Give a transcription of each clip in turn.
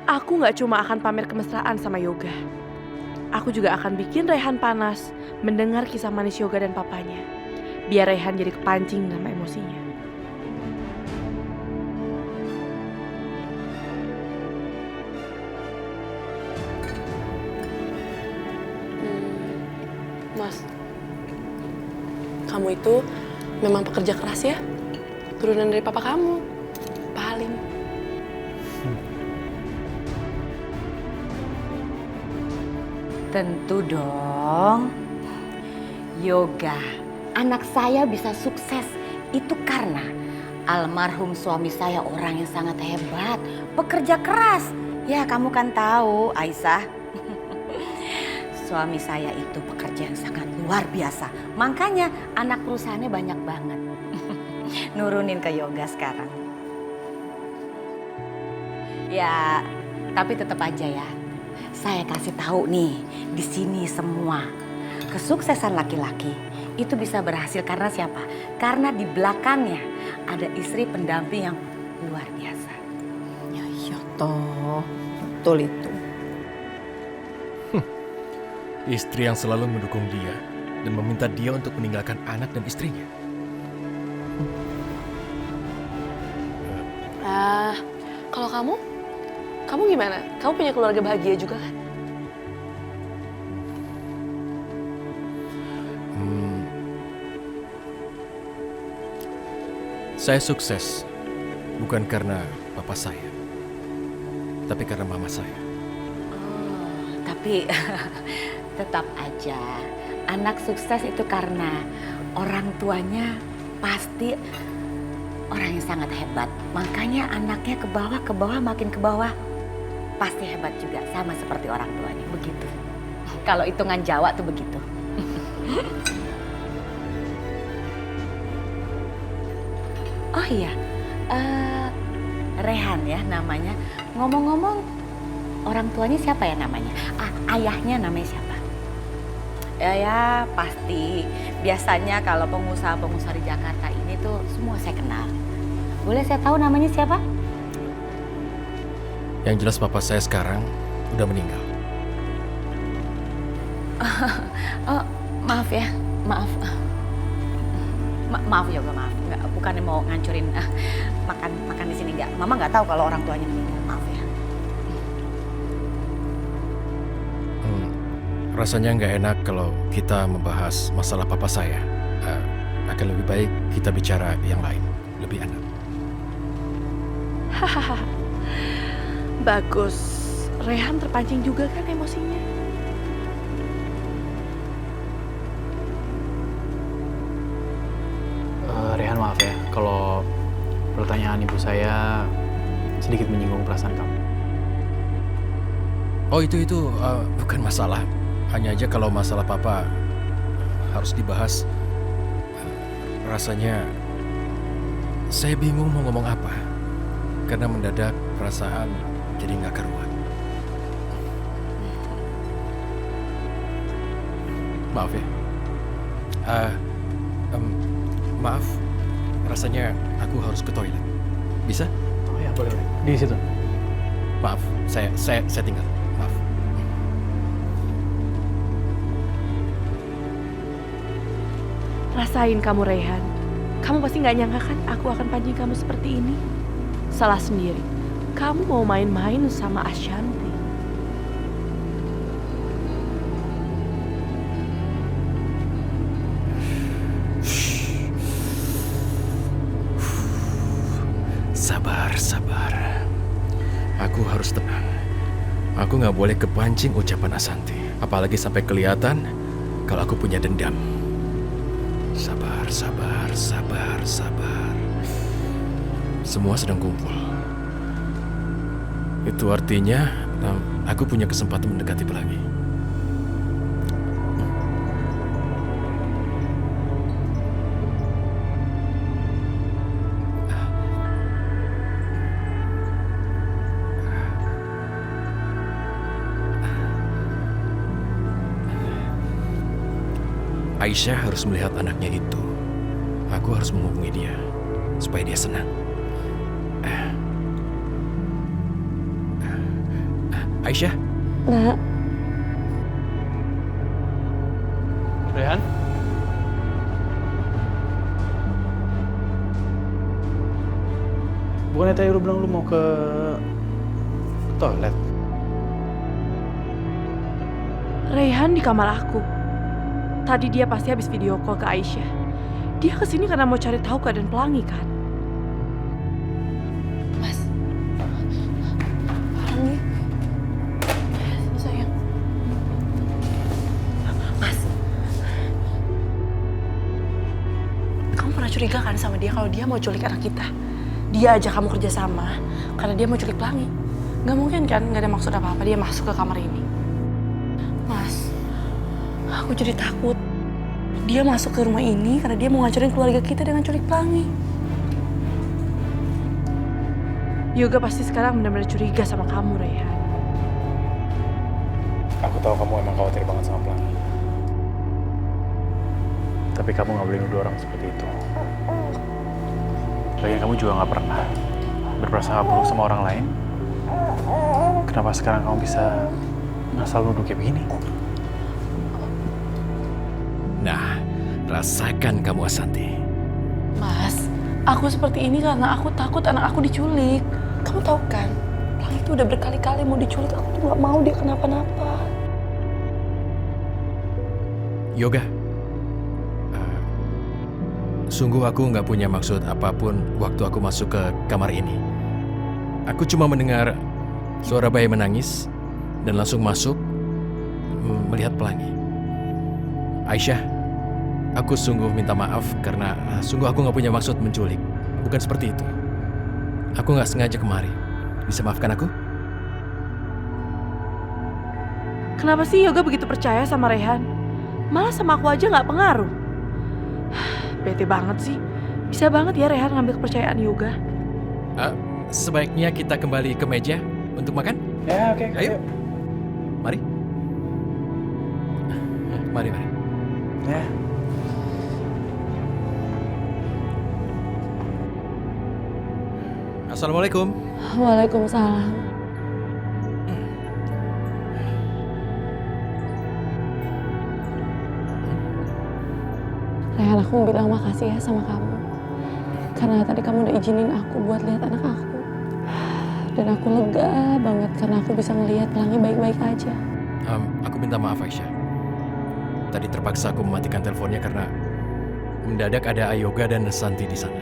Aku nggak cuma akan pamer kemesraan sama Yoga. Aku juga akan bikin Rehan panas mendengar kisah manis Yoga dan papanya. Biar Rehan jadi kepancing sama emosinya. Mas, kamu itu memang pekerja keras ya? Turunan dari papa kamu, Pak Halim. Tentu dong. Yoga, anak saya bisa sukses itu karena almarhum suami saya orang yang sangat hebat, pekerja keras. Ya, kamu kan tahu, Aisyah. Suami saya itu pekerja yang sangat luar biasa. Makanya anak perusahaannya banyak banget. Nurunin ke Yoga sekarang. Ya, tapi tetap aja ya. Saya kasih tahu nih, di sini semua kesuksesan laki-laki itu bisa berhasil karena siapa? Karena di belakangnya ada istri pendamping yang luar biasa. Ya iya toh, betul itu. Istri yang selalu mendukung dia dan meminta dia untuk meninggalkan anak dan istrinya. Kalau kamu gimana? Kamu punya keluarga bahagia juga kan? Saya sukses bukan karena papa saya, tapi karena mama saya. Tapi tetap aja anak sukses itu karena orang tuanya pasti orang yang sangat hebat. Makanya anaknya ke bawah makin ke bawah. Pasti hebat juga sama seperti orang tuanya, begitu. Kalau hitungan Jawa tuh begitu. Oh iya, Rehan ya namanya. Ngomong-ngomong, orang tuanya siapa ya namanya? Ayahnya namanya siapa? Ya pasti. Biasanya kalau pengusaha-pengusaha di Jakarta ini tuh semua saya kenal. Boleh saya tahu namanya siapa? Yang jelas papa saya sekarang udah meninggal. Oh, maaf ya, maaf. Maaf Yoga, maaf. Nggak, bukannya mau ngancurin makan di sini nggak. Mama nggak tahu kalau orang tuanya meninggal. Maaf ya. Rasanya nggak enak kalau kita membahas masalah papa saya. Akan lebih baik kita bicara yang lain, lebih enak. Hahaha. Bagus. Rehan terpancing juga kan emosinya. Rehan maaf ya, kalau pertanyaan ibu saya sedikit menyinggung perasaan kamu. Oh itu bukan masalah. Hanya aja kalau masalah papa harus dibahas. Rasanya saya bingung mau ngomong apa. Karena mendadak perasaan jadi nggak karuan. Maaf ya. Maaf. Rasanya aku harus ke toilet. Bisa? Oh ya boleh, di situ. Maaf, saya tinggal. Maaf. Rasain kamu Rehan. Kamu pasti nggak nyangka kan aku akan pancing kamu seperti ini. Salah sendiri. Kamu mau main-main sama Ashanti. Sabar. Aku harus tenang. Aku nggak boleh kepancing ucapan Asanti. Apalagi sampai kelihatan kalau aku punya dendam. Sabar. Semua sedang kumpul. Itu artinya aku punya kesempatan mendekati Pelangi. Aisyah harus melihat anaknya itu. Aku harus menghubungi dia supaya dia senang. Aisyah, Nak, Rehan? Bukannya tadi lu bilang lu mau ke toilet? Raihan di kamar aku. Tadi dia pasti habis video call ke Aisyah. Dia kesini karena mau cari tahu keadaan Pelangi kan? Mas. Pelangi. Sayang. Mas. Kamu pernah curiga kan sama dia kalau dia mau culik anak kita? Dia ajak kamu kerja sama karena dia mau culik Pelangi. Gak mungkin kan, gak ada maksud apa-apa dia masuk ke kamar ini. Mas, aku jadi takut. Dia masuk ke rumah ini karena dia mau ngancurin keluarga kita dengan culik Pelangi. Yoga pasti sekarang benar-benar curiga sama kamu, Raihan. Aku tahu kamu emang khawatir banget sama Pelangi. Tapi kamu nggak boleh nuduh orang seperti itu. Lagian kamu juga nggak pernah berprasangka buruk sama orang lain. Kenapa sekarang kamu bisa ngasal nuduh kayak begini? nah, rasakan kamu Asanti. Mas, aku seperti ini karena aku takut anak aku diculik. Kamu tahu kan, Pelangi itu udah berkali-kali mau diculik. Aku tuh gak mau dia kenapa-napa. Yoga, sungguh aku nggak punya maksud apapun waktu aku masuk ke kamar ini. Aku cuma mendengar suara bayi menangis dan langsung masuk melihat Pelangi. Aisyah, aku sungguh minta maaf karena sungguh aku nggak punya maksud menculik. Bukan seperti itu. Aku nggak sengaja kemari. Bisa maafkan aku? Kenapa sih Yoga begitu percaya sama Raihan? Malah sama aku aja nggak pengaruh. Bete banget sih. Bisa banget ya Raihan ngambil kepercayaan Yoga. Sebaiknya kita kembali ke meja untuk makan. Ya oke. Ayo. Mari. Mari. Ya. Assalamualaikum. Waalaikumsalam. Raihan, aku mau bilang makasih ya sama kamu. Karena tadi kamu udah izinin aku buat lihat anak aku. Dan aku lega banget karena aku bisa ngelihat Pelangi baik-baik aja. Aku minta maaf Aisyah. Tadi terpaksa aku mematikan teleponnya karena mendadak ada Ayoga dan Santi di sana.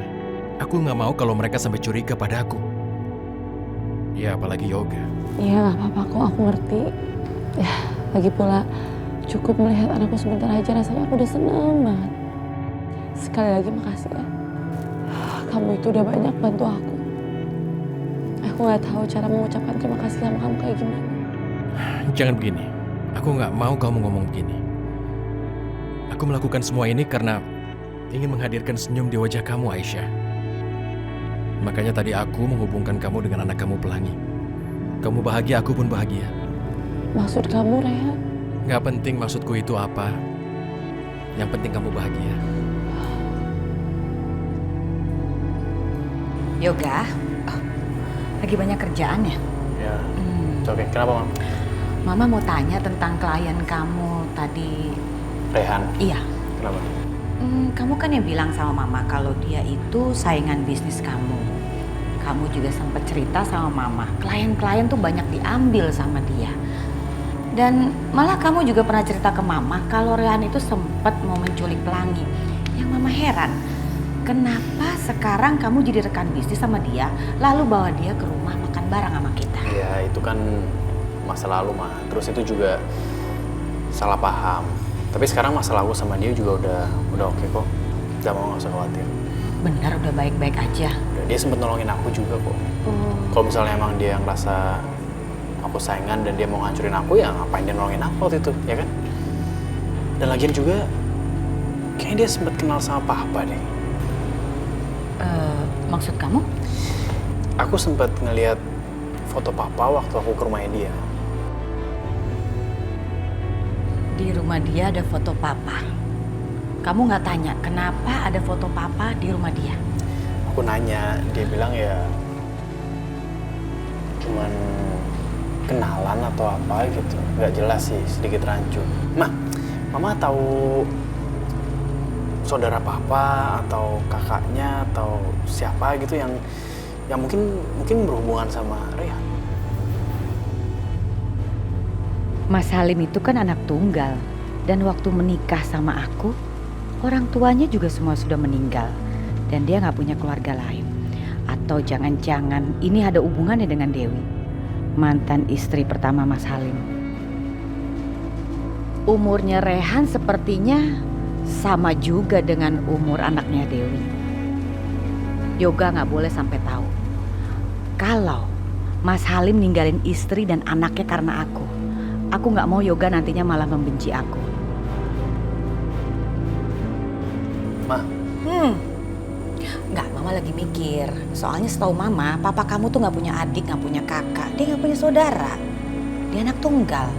Aku nggak mau kalau mereka sampai curiga pada aku. Ya apalagi Yoga. Iya, gak apa-apa kok, aku ngerti. Ya, lagi pula cukup melihat anakku sebentar aja rasanya aku udah seneng banget. Sekali lagi makasih ya. Kamu itu udah banyak bantu aku. Aku gak tahu cara mengucapkan terima kasih sama kamu kayak gimana. Jangan begini. Aku nggak mau kamu ngomong begini. Aku melakukan semua ini karena ingin menghadirkan senyum di wajah kamu Aisyah. Makanya tadi aku menghubungkan kamu dengan anak kamu Pelangi. Kamu bahagia, aku pun bahagia. Maksud kamu, Raihan? Gak penting maksudku itu apa. Yang penting kamu bahagia. Yoga, lagi banyak kerjaan ya? Ya. Oke. Kenapa Mam? Mama mau tanya tentang klien kamu tadi. Rehan. Iya. Kenapa? Kamu kan yang bilang sama Mama kalau dia itu saingan bisnis kamu. Kamu juga sempat cerita sama Mama, klien-klien tuh banyak diambil sama dia. Dan malah kamu juga pernah cerita ke Mama kalau Rehan itu sempat mau menculik Pelangi. Yang Mama heran, kenapa sekarang kamu jadi rekan bisnis sama dia, lalu bawa dia ke rumah makan bareng sama kita? Iya, itu kan masa lalu mah. Terus itu juga salah paham. Tapi sekarang masalah aku sama dia juga udah oke kok. Nggak usah khawatir. Benar, udah baik-baik aja. Dia sempet nolongin aku juga kok. Kalau misalnya emang dia ngerasa aku saingan dan dia mau ngancurin aku, ya ngapain dia nolongin aku waktu itu, ya kan? Dan lagian juga kayaknya dia sempet kenal sama Papa deh. Maksud kamu? Aku sempet ngeliat foto Papa waktu aku ke rumahnya dia. Di rumah dia ada foto Papa. Kamu nggak tanya kenapa ada foto Papa di rumah dia? Aku nanya, dia bilang ya cuman kenalan atau apa gitu. Nggak jelas sih, sedikit rancu. Mama tahu saudara papa atau kakaknya atau siapa gitu yang mungkin berhubungan sama Rehan? Mas Halim itu kan anak tunggal. Dan waktu menikah sama aku, orang tuanya juga semua sudah meninggal. Dan dia gak punya keluarga lain. Atau jangan-jangan ini ada hubungannya dengan Dewi, mantan istri pertama Mas Halim. Umurnya Rehan sepertinya sama juga dengan umur anaknya Dewi. Yoga gak boleh sampai tahu kalau Mas Halim ninggalin istri dan anaknya karena aku gak mau Yoga nantinya malah membenci aku. Ma. Enggak, Mama lagi mikir. Soalnya setahu Mama, papa kamu tuh gak punya adik, gak punya kakak. Dia gak punya saudara. Dia anak tunggal.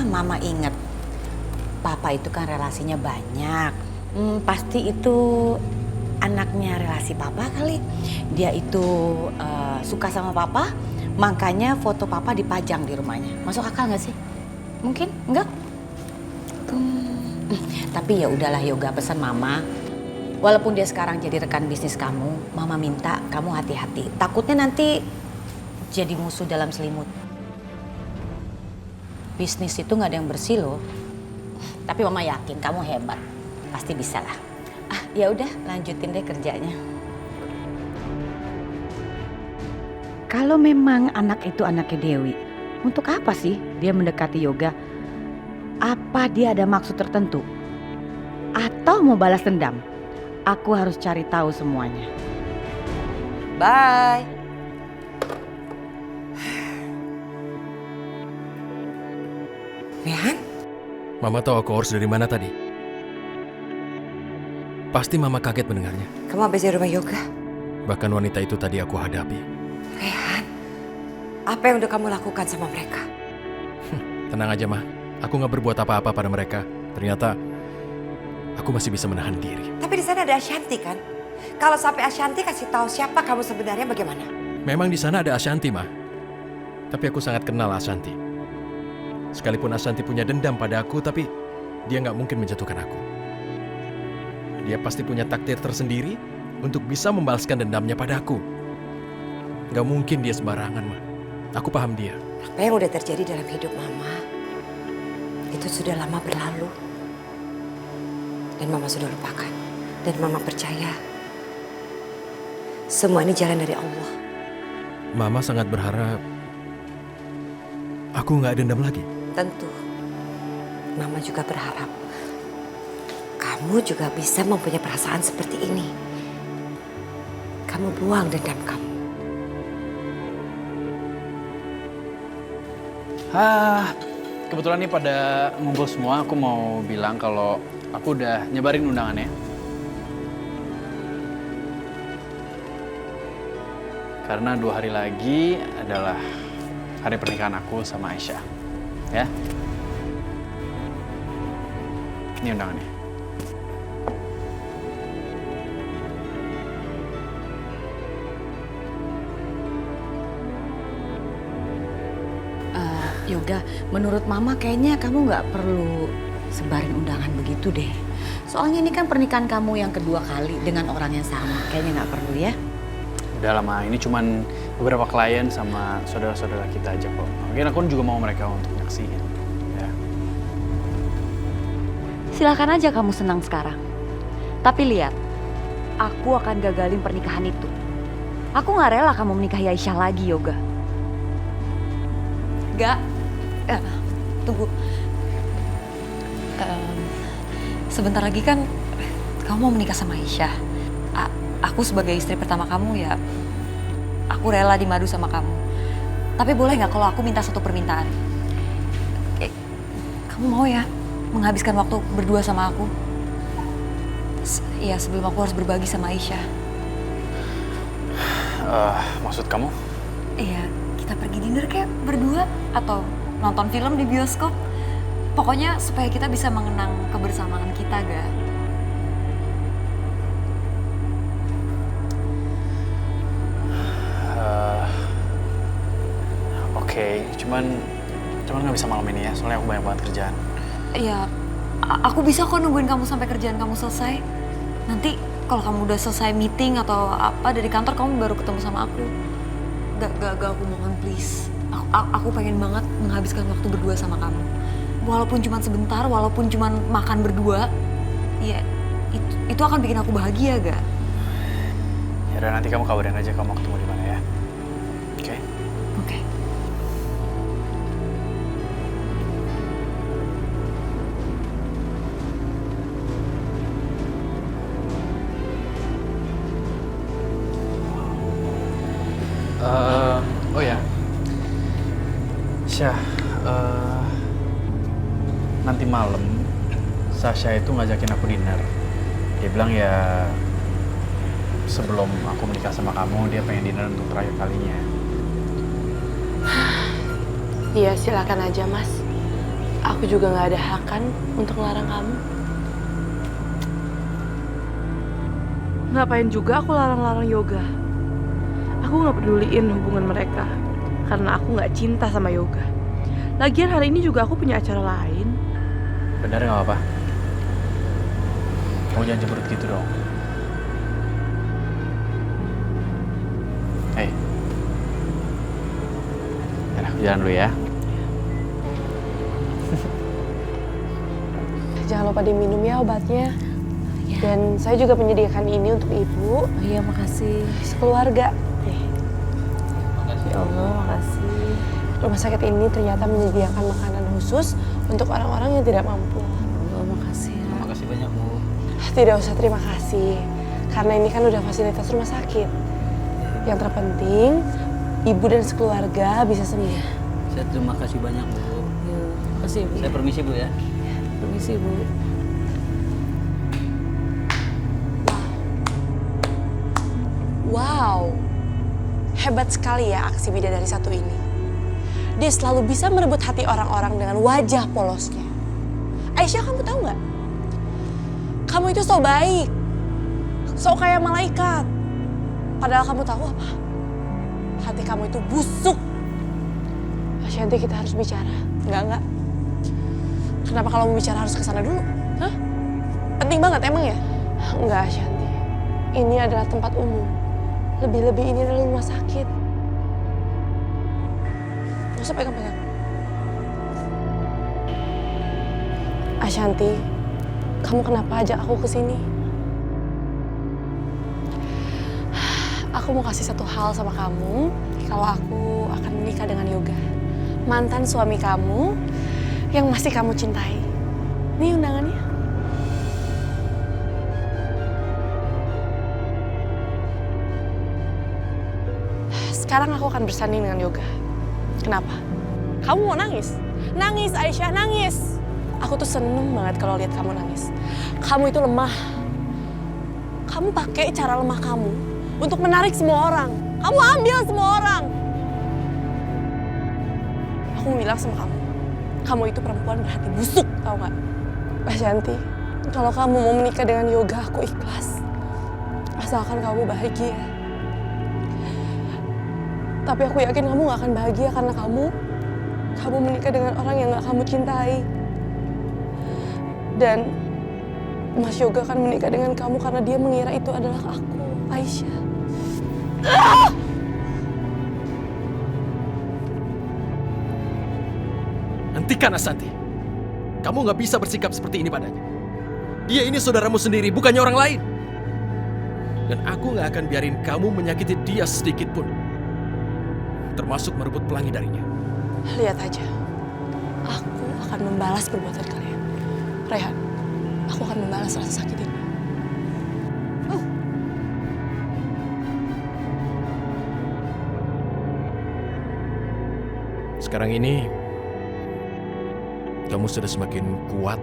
Mama inget. Papa itu kan relasinya banyak. Pasti itu anaknya relasi papa kali. Dia itu suka sama papa, makanya foto papa dipajang di rumahnya. Masuk akal gak sih? Mungkin? Enggak? Tapi ya udahlah Yoga, pesan Mama. Walaupun dia sekarang jadi rekan bisnis kamu, Mama minta kamu hati-hati. Takutnya nanti jadi musuh dalam selimut. Bisnis itu nggak ada yang bersih loh. Tapi Mama yakin kamu hebat, pasti bisa lah. Ya udah, lanjutin deh kerjanya. Kalau memang anak itu anaknya Dewi, untuk apa sih dia mendekati Yoga? Apa dia ada maksud tertentu? Atau mau balas dendam? Aku harus cari tahu semuanya. Bye. Rehan? Mama tahu aku harus dari mana tadi. Pasti Mama kaget mendengarnya. Kamu habis dari rumah Yoga? Bahkan wanita itu tadi aku hadapi. Rehan, apa yang udah kamu lakukan sama mereka? Tenang aja, Ma. Aku nggak berbuat apa-apa pada mereka. Ternyata aku masih bisa menahan diri. Tapi di sana ada Ashanti kan? Kalau sampai Ashanti kasih tahu siapa kamu sebenarnya bagaimana? Memang di sana ada Ashanti, Ma. Tapi aku sangat kenal Ashanti. Sekalipun Ashanti punya dendam pada aku, tapi dia nggak mungkin menjatuhkan aku. Dia pasti punya takdir tersendiri untuk bisa membalaskan dendamnya pada aku. Nggak mungkin dia sembarangan, Ma. Aku paham dia. Apa yang udah terjadi dalam hidup Mama, itu sudah lama berlalu. Dan Mama sudah lupakan. Dan Mama percaya, semua ini jalan dari Allah. Mama sangat berharap aku nggak dendam lagi. Tentu, Mama juga berharap kamu juga bisa mempunyai perasaan seperti ini. Kamu buang dendam kamu. Kebetulan nih pada ngumpul semua, aku mau bilang kalau aku udah nyebarin undangannya. Karena 2 hari lagi adalah hari pernikahan aku sama Aisyah. Ya. Ini undangannya. Yoga, menurut Mama kayaknya kamu nggak perlu sebarin undangan begitu deh. Soalnya ini kan pernikahan kamu yang kedua kali dengan orang yang sama. Kayaknya nggak perlu ya. Udah lama, ini cuman beberapa klien sama saudara-saudara kita aja kok. Mungkin aku juga mau mereka untuk nyaksiin. Ya. Silakan aja kamu senang sekarang. Tapi lihat, aku akan gagalin pernikahan itu. Aku nggak rela kamu menikahi Aisyah lagi, Yoga. Gak, tunggu. Sebentar lagi kan kamu mau menikah sama Aisyah. Aku sebagai istri pertama kamu ya, aku rela dimadu sama kamu. Tapi boleh nggak kalau aku minta satu permintaan? Kamu mau ya menghabiskan waktu berdua sama aku? Ya sebelum aku harus berbagi sama Aisyah. Maksud kamu? Iya, kita pergi dinner kayak berdua atau nonton film di bioskop. Pokoknya supaya kita bisa mengenang kebersamaan kita, Ga. Oke. Oke, cuman nggak bisa malam ini ya, soalnya aku banyak banget kerjaan. Iya, aku bisa kok nungguin kamu sampai kerjaan kamu selesai. Nanti kalau kamu udah selesai meeting atau apa dari kantor, kamu baru ketemu sama aku. Gak, aku mohon please. Aku pengen banget menghabiskan waktu berdua sama kamu. Walaupun cuma sebentar, walaupun cuma makan berdua, ya itu akan bikin aku bahagia, gak? Ya udah, nanti kamu kabarin aja kamu mau ketemu di mana ya. Oke? Oke. Oh ya, Syah, nanti malam Sasha itu ngajakin aku dinner. Dia bilang ya sebelum aku menikah sama kamu, dia pengen dinner untuk terakhir kalinya. Iya, silakan aja Mas. Aku juga nggak ada hak kan untuk ngelarang kamu. Ngapain juga aku larang-larang Yoga? Aku nggak peduliin hubungan mereka karena aku nggak cinta sama Yoga. Lagian hari ini juga aku punya acara lain. Bener nggak apa-apa? Kamu jangan cemberut gitu dong. Hei, aku jalan dulu ya. Jangan lupa diminum ya obatnya. Dan saya juga menyediakan ini untuk ibu. Iya, makasih. Sekeluarga. Nih. Ya Allah, makasih. Rumah sakit ini ternyata menyediakan makanan khusus untuk orang-orang yang tidak mampu. Oh, makasih. Makasih banyak, Bu. Tidak usah terima kasih. Karena ini kan udah fasilitas rumah sakit. Yang terpenting, ibu dan sekeluarga bisa sembuh. Saya terima kasih banyak, Bu. Ya, makasih, Bu. Saya permisi, Bu ya. Permisi, Bu. Wow, hebat sekali ya aksi bidadari satu ini. Dia selalu bisa merebut hati orang-orang dengan wajah polosnya. Aisyah, kamu tahu nggak? Kamu itu so baik, so kayak malaikat. Padahal kamu tahu apa? Hati kamu itu busuk. Ashanti, kita harus bicara. Enggak. Kenapa kalau mau bicara harus ke sana dulu? Hah? Penting banget emang ya? Enggak, Ashanti. Ini adalah tempat umum. Lebih-lebih ini adalah rumah sakit. Gak usah pegang-pegang. Ashanti, kamu kenapa ajak aku ke sini? Aku mau kasih satu hal sama kamu. Kalau aku akan menikah dengan Yoga, mantan suami kamu yang masih kamu cintai. Nih undangannya. Sekarang aku akan bersanding dengan Yoga. Kenapa? Kamu mau nangis? Nangis, Aisyah, nangis. Aku tuh seneng banget kalau lihat kamu nangis. Kamu itu lemah. Kamu pakai cara lemah kamu untuk menarik semua orang. Kamu ambil semua orang. Aku mau bilang sama kamu itu perempuan berhati busuk, tau gak? Ashanti, kalau kamu mau menikah dengan Yoga, aku ikhlas. Asalkan kamu bahagia. Tapi aku yakin kamu gak akan bahagia karena kamu menikah dengan orang yang gak kamu cintai. Dan Mas Yoga akan menikah dengan kamu karena dia mengira itu adalah aku, Aisyah. Hentikan, Ashanti. Kamu nggak bisa bersikap seperti ini padanya. Dia ini saudaramu sendiri, bukannya orang lain. Dan aku nggak akan biarin kamu menyakiti dia sedikit pun. Termasuk merebut pelangi darinya. Lihat aja, aku akan membalas perbuatan kalian. Rehan, aku akan membalas rasa sakit ini. Sekarang ini, kamu sudah semakin kuat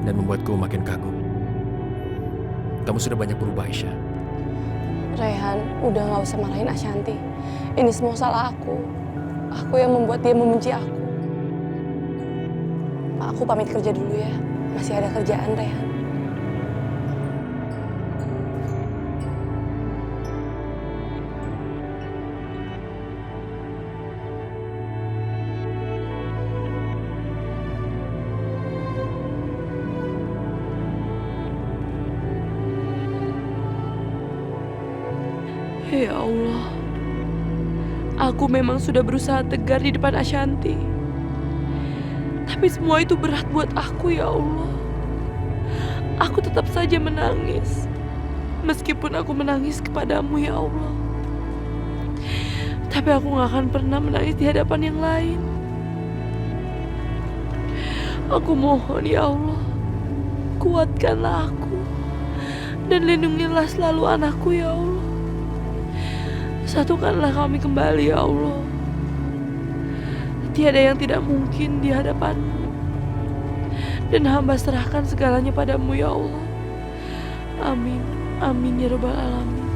dan membuatku makin kagum. Kamu sudah banyak berubah, Aisyah. Rehan, udah gak usah marahin Ashanti. Ini semua salah aku. Aku yang membuat dia membenci aku. Aku pamit kerja dulu ya. Masih ada kerjaan, Rehan. Ya Allah, aku memang sudah berusaha tegar di depan Ashanti. Tapi semua itu berat buat aku, ya Allah. Aku tetap saja menangis. Meskipun aku menangis kepadamu, ya Allah. Tapi aku gak akan pernah menangis di hadapan yang lain. Aku mohon, ya Allah, kuatkanlah aku. Dan lindungilah selalu anakku, ya Allah. Satukanlah kami kembali, ya Allah. Tiada yang tidak mungkin di hadapanmu. Dan hamba serahkan segalanya padamu, ya Allah. Amin. Amin ya Rabbal Alamin.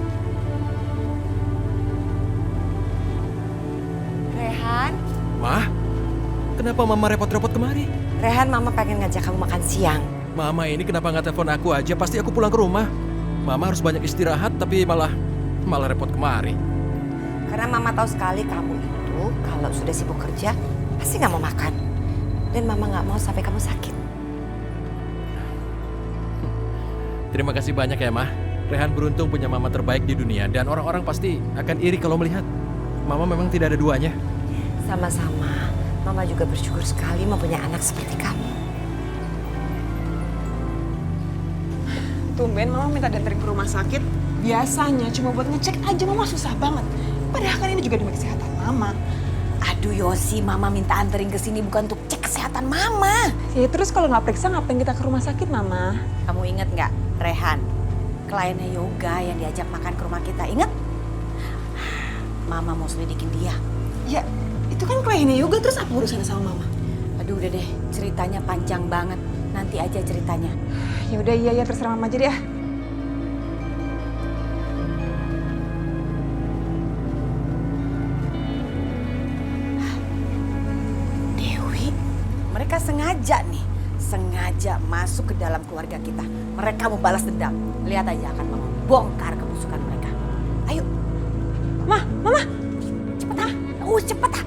Rehan, Ma, kenapa Mama repot-repot kemari? Rehan, Mama pengen ngajak kamu makan siang. Mama ini kenapa nggak telepon aku aja? Pasti aku pulang ke rumah. Mama harus banyak istirahat, tapi malah repot kemari. Karena Mama tahu sekali kamu itu kalau sudah sibuk kerja pasti nggak mau makan. Dan Mama nggak mau sampai kamu sakit. Terima kasih banyak ya, Ma. Rehan beruntung punya mama terbaik di dunia dan orang-orang pasti akan iri kalau melihat Mama memang tidak ada duanya. Sama-sama. Mama juga bersyukur sekali mempunyai anak seperti kamu. Tumben Mama minta dianterin ke rumah sakit. Biasanya cuma buat ngecek aja Mama susah banget. Padahal kan ini juga demi kesehatan Mama. Aduh Yosi, Mama minta anterin ke sini bukan untuk cek kesehatan Mama. Ya terus kalau nggak periksa ngapain kita ke rumah sakit Mama? Kamu inget nggak, Rehan? Kliennya Yoga yang diajak makan ke rumah kita, inget? Mama mau selidikin dia. Ya itu kan kliennya Yoga, terus apa urusannya sama Mama? Aduh udah deh, ceritanya panjang banget. Nanti aja ceritanya. Ya udah iya terserah Mama aja deh ya. Dewi, mereka sengaja masuk ke dalam keluarga kita. Mereka mau balas dendam. Lihat aja akan Mama bongkar kebusukan mereka. Ayo. Mama. Cepet ah. Cepet ah.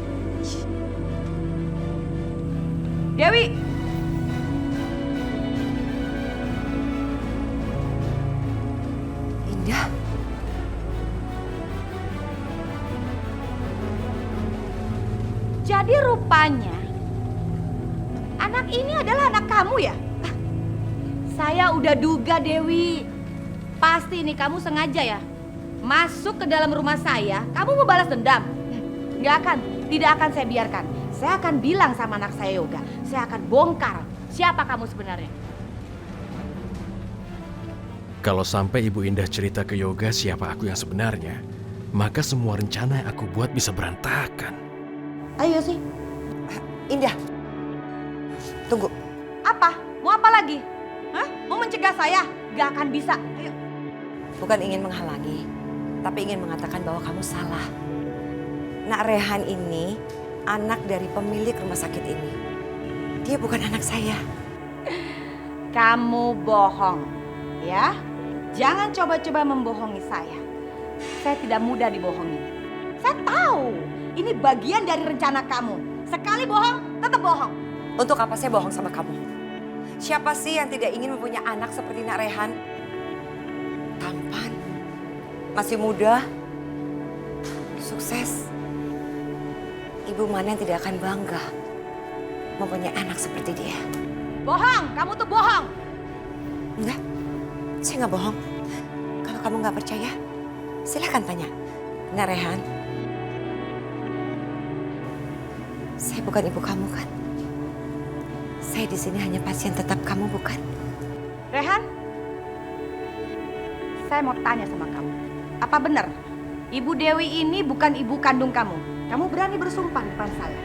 Dewi. Indah. Jadi rupanya anak ini adalah anak kamu ya? Saya udah duga Dewi. Pasti nih kamu sengaja ya masuk ke dalam rumah saya. Kamu mau balas dendam? Tidak akan saya biarkan. Saya akan bilang sama anak saya Yoga. Saya akan bongkar siapa kamu sebenarnya. Kalau sampai Ibu Indah cerita ke Yoga siapa aku yang sebenarnya, maka semua rencana yang aku buat bisa berantakan. Ayo sih. Indah. Tunggu. Apa? Mau apa lagi? Hah? Mau mencegah saya? Gak akan bisa. Ayo. Bukan ingin menghalangi, tapi ingin mengatakan bahwa kamu salah. Nak Rehan ini anak dari pemilik rumah sakit ini. Dia bukan anak saya. Kamu bohong, ya? Jangan coba-coba membohongi saya. Saya tidak mudah dibohongi. Saya tahu ini bagian dari rencana kamu. Sekali bohong, tetap bohong. Untuk apa saya bohong sama kamu? Siapa sih yang tidak ingin mempunyai anak seperti Nak Rehan? Tampan, masih muda, sukses. Ibu mana yang tidak akan bangga mempunyai anak seperti dia? Bohong, kamu tuh bohong. Enggak, saya nggak bohong. Kalau kamu nggak percaya, silahkan tanya. Nak Rehan, saya bukan ibu kamu kan? Saya di sini hanya pasien tetap kamu, bukan? Rehan, saya mau tanya sama kamu. Apa benar Ibu Dewi ini bukan ibu kandung kamu? Kamu berani bersumpah di depan saya?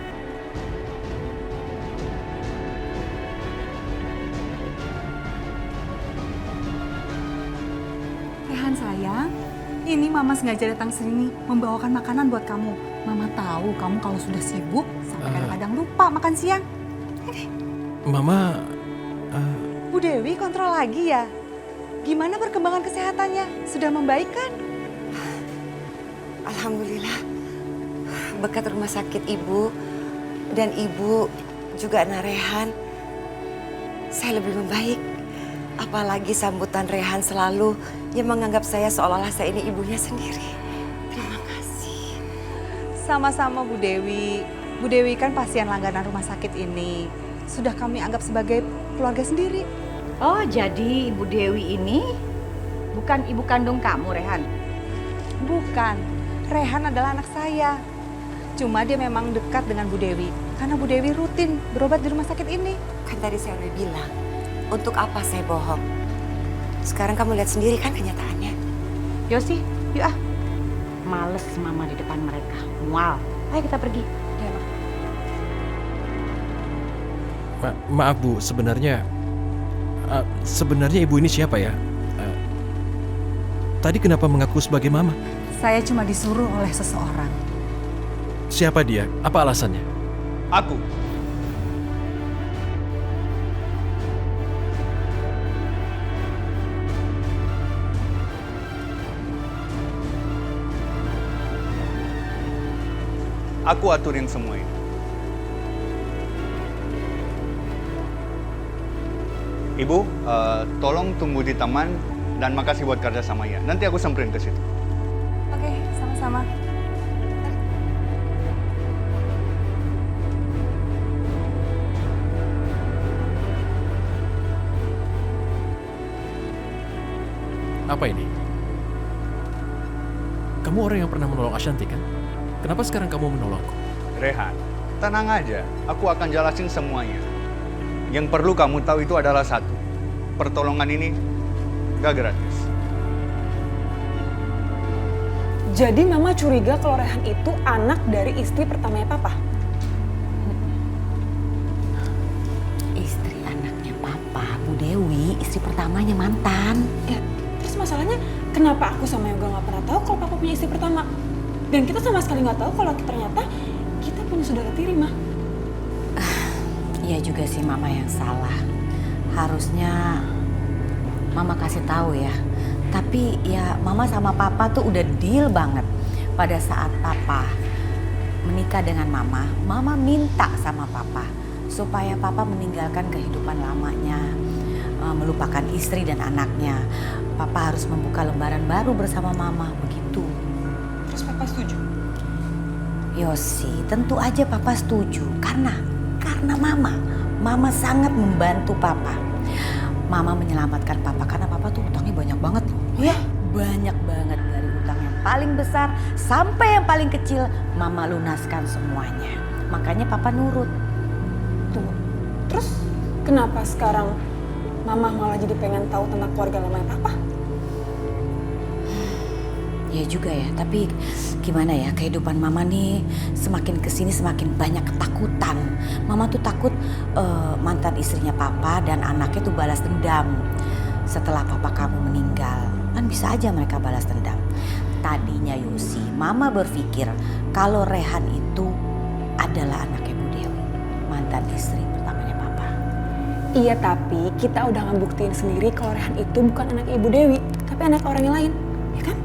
Rehan sayang, ini Mama sengaja datang sini membawakan makanan buat kamu. Mama tahu kamu kalau sudah sibuk sampai kadang-kadang lupa makan siang. Mama, Bu Dewi kontrol lagi ya? Gimana perkembangan kesehatannya? Sudah membaik kan? Alhamdulillah, berkat rumah sakit ibu dan ibu juga Nak Rehan, saya lebih membaik. Apalagi sambutan Rehan selalu yang menganggap saya seolah-olah saya ini ibunya sendiri. Sama-sama Bu Dewi. Bu Dewi kan pasien langganan rumah sakit ini. Sudah kami anggap sebagai keluarga sendiri. Oh, jadi Ibu Dewi ini bukan ibu kandung kamu, Rehan? Bukan, Rehan adalah anak saya. Cuma dia memang dekat dengan Bu Dewi. Karena Bu Dewi rutin berobat di rumah sakit ini. Kan tadi saya udah bilang, untuk apa saya bohong? Sekarang kamu lihat sendiri kan kenyataannya. Yosi, yuk ah. Males mama di depan mereka. Mual. Ayo kita pergi. Ya, Ma. Maaf Bu, sebenarnya ibu ini siapa ya? Tadi kenapa mengaku sebagai mama? Saya cuma disuruh oleh seseorang. Siapa dia? Apa alasannya? Aku. Aku aturin semua ini. Ibu, tolong tunggu di taman dan makasih buat kerjasamanya. Nanti aku samperin ke situ. Oke, sama-sama. Apa ini? Kamu orang yang pernah menolong Ashanti kan? Kenapa sekarang kamu menolongku? Rehan, tenang aja. Aku akan jelasin semuanya. Yang perlu kamu tahu itu adalah satu. Pertolongan ini gak gratis. Jadi Mama curiga kalau Rehan itu anak dari istri pertamanya Papa? Istri anaknya Papa, Bu Dewi, istri pertamanya mantan. Ya, terus masalahnya kenapa aku sama Yoga nggak pernah tahu kalau Papa punya istri pertama? Dan kita sama sekali nggak tahu kalau ternyata kita punya saudara tiri, Ma. Iya juga sih Mama yang salah. Harusnya Mama kasih tahu ya. Tapi ya Mama sama Papa tuh udah deal banget. Pada saat Papa menikah dengan Mama, Mama minta sama Papa supaya Papa meninggalkan kehidupan lamanya, melupakan istri dan anaknya. Papa harus membuka lembaran baru bersama Mama, begitu. Terus Papa setuju? Yosi, tentu aja Papa setuju. Karena Mama sangat membantu Papa. Mama menyelamatkan Papa karena Papa tuh utangnya banyak banget loh. Iya? Banyak banget, dari utang yang paling besar sampai yang paling kecil Mama lunaskan semuanya. Makanya Papa nurut. Tunggu. Terus kenapa sekarang Mama malah jadi pengen tahu tentang keluarga lamanya Papa? Ya juga ya, tapi gimana ya, kehidupan Mama nih semakin kesini semakin banyak ketakutan. Mama tuh takut mantan istrinya Papa dan anaknya tuh balas dendam setelah Papa kamu meninggal. Kan bisa aja mereka balas dendam. Tadinya Yosi, Mama berpikir kalau Rehan itu adalah anaknya Bu Dewi, mantan istri pertamanya Papa. Iya, tapi kita udah ngebuktiin sendiri kalau Rehan itu bukan anak Ibu Dewi, tapi anak orang yang lain, ya kan?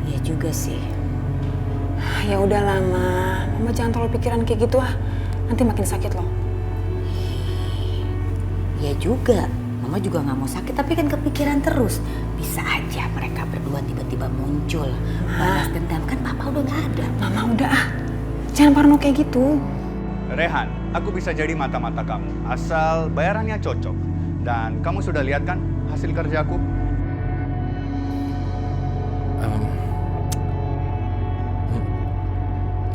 Iya juga sih. Ya udah lama, Mama jangan terlalu pikiran kayak gitu ah. Nanti makin sakit loh. Ya juga, Mama juga nggak mau sakit tapi kan kepikiran terus. Bisa aja mereka berdua tiba-tiba muncul. Balas dendam, kan Papa udah nggak ada. Mama udah ah, jangan parno kayak gitu. Rehan, aku bisa jadi mata-mata kamu. Asal bayarannya cocok. Dan kamu sudah lihat kan hasil kerjaku?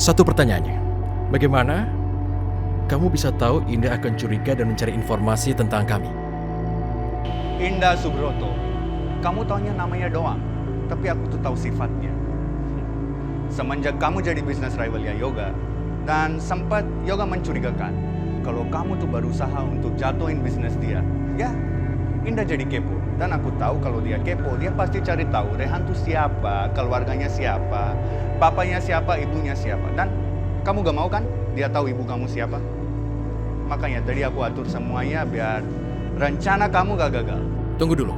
Satu pertanyaannya, bagaimana kamu bisa tahu Indah akan curiga dan mencari informasi tentang kami? Indah Subroto. Kamu taunya namanya doang, tapi aku tuh tahu sifatnya. Semenjak kamu jadi bisnis rivalnya Yoga, dan sempat Yoga mencurigakan kalau kamu tuh berusaha untuk jatuhin bisnis dia. Ya, Indah jadi kepo. Dan aku tahu kalau dia kepo, dia pasti cari tahu Rehan tuh siapa, keluarganya siapa, papanya siapa, ibunya siapa. Dan kamu gak mau kan dia tahu ibu kamu siapa? Makanya tadi aku atur semuanya biar rencana kamu gak gagal. Tunggu dulu.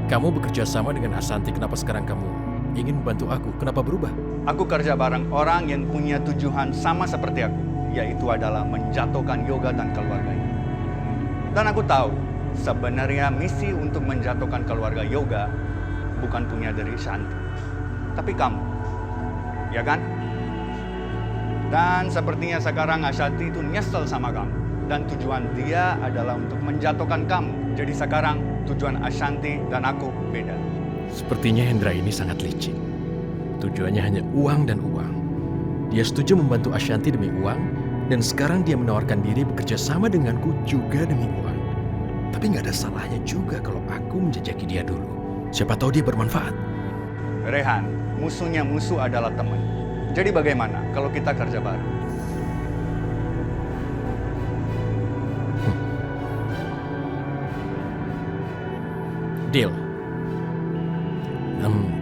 Kamu bekerja sama dengan Ashanti, kenapa sekarang kamu ingin membantu aku? Kenapa berubah? Aku kerja bareng orang yang punya tujuan sama seperti aku, yaitu adalah menjatuhkan Yoga dan keluarganya. Dan aku tahu, sebenarnya misi untuk menjatuhkan keluarga Yoga bukan punya dari Shanti. tapi kamu. Ya kan? Dan sepertinya sekarang Ashanti itu nyesel sama kamu. Dan tujuan dia adalah untuk menjatuhkan kamu. Jadi sekarang tujuan Ashanti dan aku beda. Sepertinya Hendra ini sangat licik. Tujuannya hanya uang dan uang. Dia setuju membantu Ashanti demi uang, dan sekarang dia menawarkan diri bekerja sama denganku juga demi uang. Tapi nggak ada salahnya juga kalau aku menjajaki dia dulu. Siapa tahu dia bermanfaat. Rehan, musuhnya musuh adalah teman. Jadi bagaimana kalau kita kerja bareng? Deal.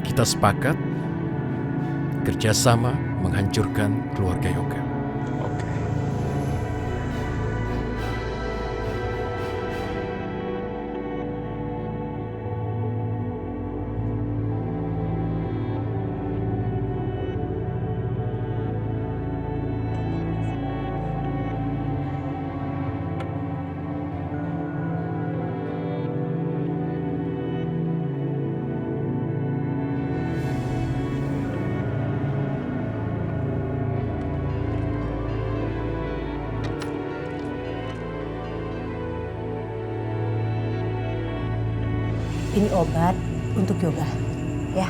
Kita sepakat kerjasama menghancurkan keluarga Yoga. Oke. Ini obat untuk Yoga, ya.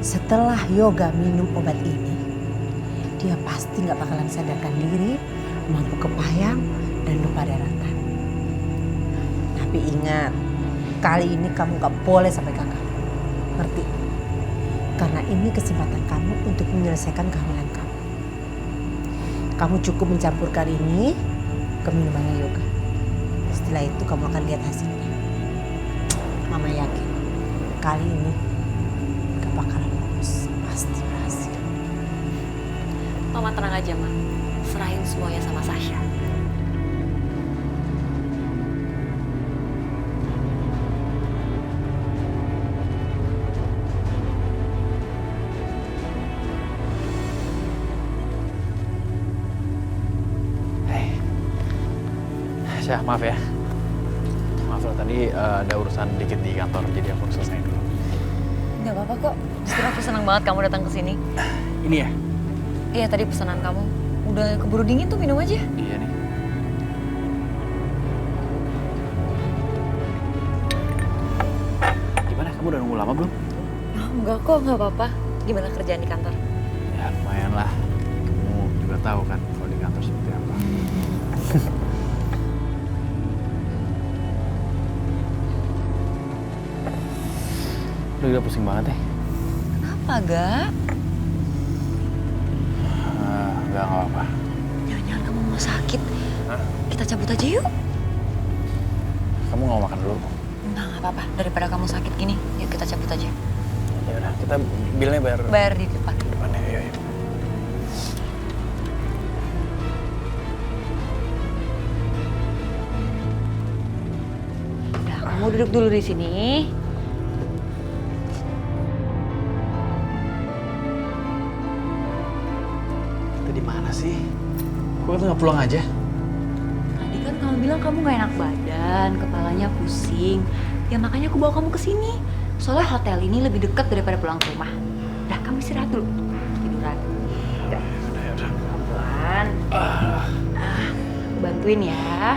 Setelah Yoga minum obat ini, dia pasti nggak bakalan sadarkan diri, mampu kepayang, dan lupa daratan. Tapi ingat, kali ini kamu nggak boleh sampai gagal, ngerti? Karena ini kesempatan kamu untuk menyelesaikan kehamilan kamu. Kamu cukup mencampurkan ini ke minumannya Yoga. Setelah itu kamu akan lihat hasilnya. Mama yakin kali ini gak bakalan lolos, pasti berhasil. Mama tenang aja, Ma. Serahin semuanya sama Sasha. Hei. Syah, maaf ya. Maaf loh, tadi ada urusan dikit di kantor, jadi aku selesai dulu. Nggak apa-apa kok. Justru aku senang banget kamu datang ke sini. Ini ya? Iya, tadi pesanan kamu. Udah keburu dingin tuh, minum aja. Iya nih. Gimana, kamu udah nunggu lama belum? Oh, enggak kok, nggak apa-apa. Gimana kerjaan di kantor? Ya lumayan lah. Kamu juga tahu kan kalau di kantor seperti apa. Lu udah pusing banget ya? Kenapa, Gak? Enggak apa-apa. Jangan-jangan kamu mau sakit. Hah? Kita cabut aja yuk. Kamu nggak mau makan dulu? Nggak apa-apa. Daripada kamu sakit gini, yuk kita cabut aja. Ya udah, kita bilnya bayar Bayar di depan. depannya. Ayo, ayo. Udah, kamu duduk dulu di sini. Kita di mana sih? Kok kita nggak pulang aja? Tadi kan kamu bilang kamu gak enak badan, kepalanya pusing. Ya makanya aku bawa kamu ke sini. Soalnya hotel ini lebih dekat daripada pulang ke rumah. Udah, kamu istirahat dulu. Tiduran. Udah. Ya udah. Pelan. Aku bantuin ya.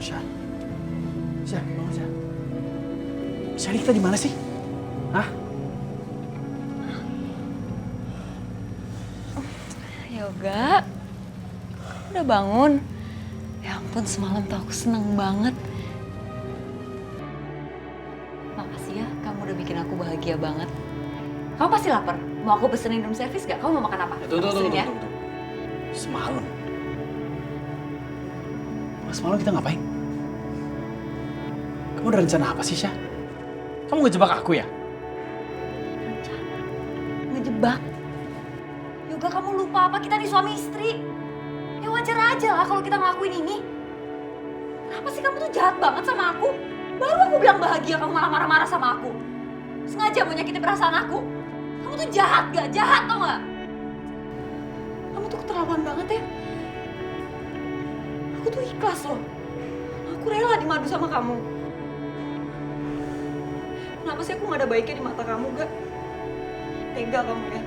Syah, Syah, bangun Syah. Syah, kita di mana sih? Hah? Yoga, udah bangun? Ya ampun, semalam tuh aku seneng banget. Makasih ya, kamu udah bikin aku bahagia banget. Kamu pasti lapar. Mau aku pesenin room service gak? Kamu mau makan apa? Tunggu. Pesenin ya. Semalam? Semalam kita ngapain? Kamu ada rencana apa sih, Syah? Kamu ngejebak aku ya? Rencana? Ngejebak? Yoga, kamu lupa apa-apa, kita nih suami istri. Ya wajar aja lah kalau kita ngelakuin ini. Kenapa sih kamu tuh jahat banget sama aku? Baru aku bilang bahagia, kamu malah marah-marah sama aku. Sengaja mau nyakitin perasaan aku. Kamu tuh jahat gak? Jahat tau gak? Kamu tuh keterlaluan banget ya. Aku tuh ikhlas loh. Aku rela dimadu sama kamu. Kenapa sih aku gak ada baiknya di mata kamu, Gak? Tega kamu ya.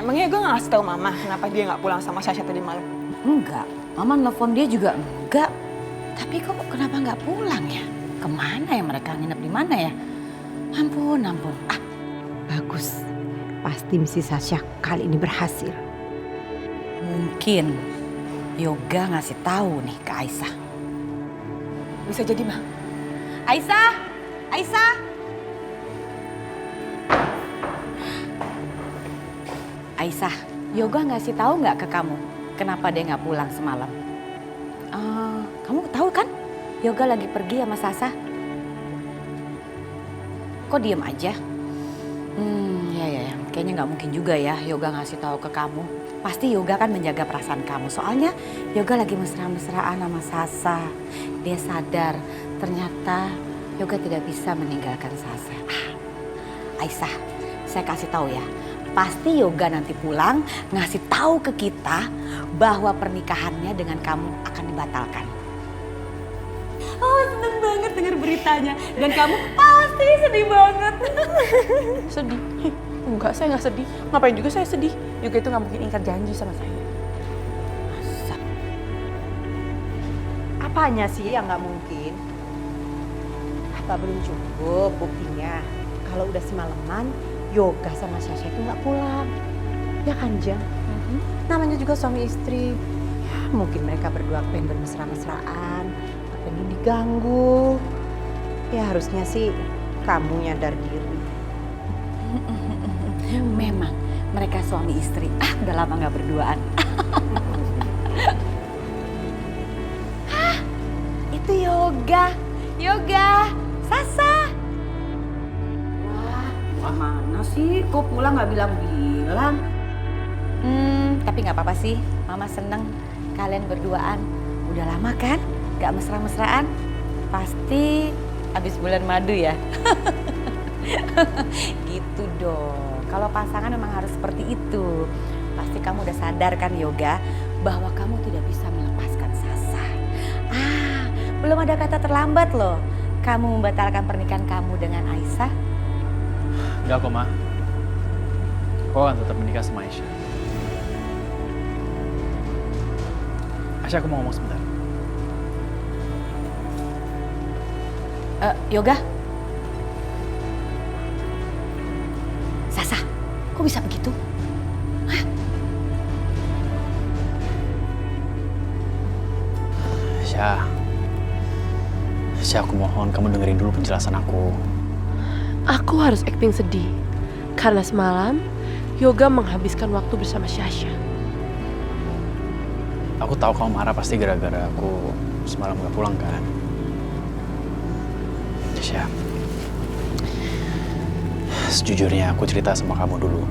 Emangnya gue gak ngasih tau mama kenapa dia gak pulang sama Sasha tadi malam? Enggak, mama nelfon dia juga enggak. Tapi kok kenapa nggak pulang ya? Kemana ya mereka nginep di mana ya? Ampun, ampun. Ah, Bagus. Pasti misi Sasha kali ini berhasil. mungkin Yoga ngasih tahu nih ke Aisyah. Bisa jadi mah. Aisyah, Aisyah. Aisyah, Yoga ngasih tahu nggak ke kamu kenapa dia nggak pulang semalam? Kamu tahu kan? Yoga lagi pergi sama Sasa. Kok diem aja? Ya. Kayaknya nggak mungkin juga ya Yoga ngasih tahu ke kamu. Pasti Yoga kan menjaga perasaan kamu. Soalnya Yoga lagi mesra-mesraan sama Sasa. Dia sadar ternyata Yoga tidak bisa meninggalkan Sasa. Aisyah, saya kasih tahu ya. Pasti Yoga nanti pulang ngasih tahu ke kita bahwa pernikahannya dengan kamu akan dibatalkan. Oh, seneng banget dengar beritanya. Dan kamu pasti sedih banget. Sedih? Enggak, saya nggak sedih. Ngapain juga saya sedih? Yoga itu nggak mungkin ingkar janji sama saya. Masa? Apanya sih yang nggak mungkin? Apa belum cukup buktinya? Kalau udah semalaman, Yoga sama Sasha itu nggak pulang. Ya kan, Jang? Namanya juga suami istri. Ya, mungkin mereka berdua pengen bermesra-mesraan. Pengen diganggu. Ya harusnya sih kamu nyadar diri. Memang mereka suami istri. Udah lama nggak berduaan. Itu Yoga. Yoga, Sasa. Wah, mana sih? Kok pulang nggak bilang-bilang? Tapi nggak apa-apa sih. Mama seneng kalian berduaan. Udah lama kan? Gak mesra-mesraan? Pasti habis bulan madu ya? Gitu dong. Kalau pasangan memang harus seperti itu. Pasti kamu udah sadar kan Yoga bahwa kamu tidak bisa melepaskan Sasa. Belum ada kata terlambat loh. Kamu membatalkan pernikahan kamu dengan Aisyah. Enggak kok, Ma. Aku akan tetap menikah sama Aisyah. Aisyah, aku mau ngomong sebentar. Yoga? Sasa, kok bisa begitu? Aisyah, aku mohon kamu dengerin dulu penjelasan aku. Aku harus acting sedih karena semalam Yoga menghabiskan waktu bersama Sasha. Aku tahu kamu marah pasti gara-gara aku semalam gak pulang kan. Aisyah, sejujurnya aku cerita sama kamu dulu.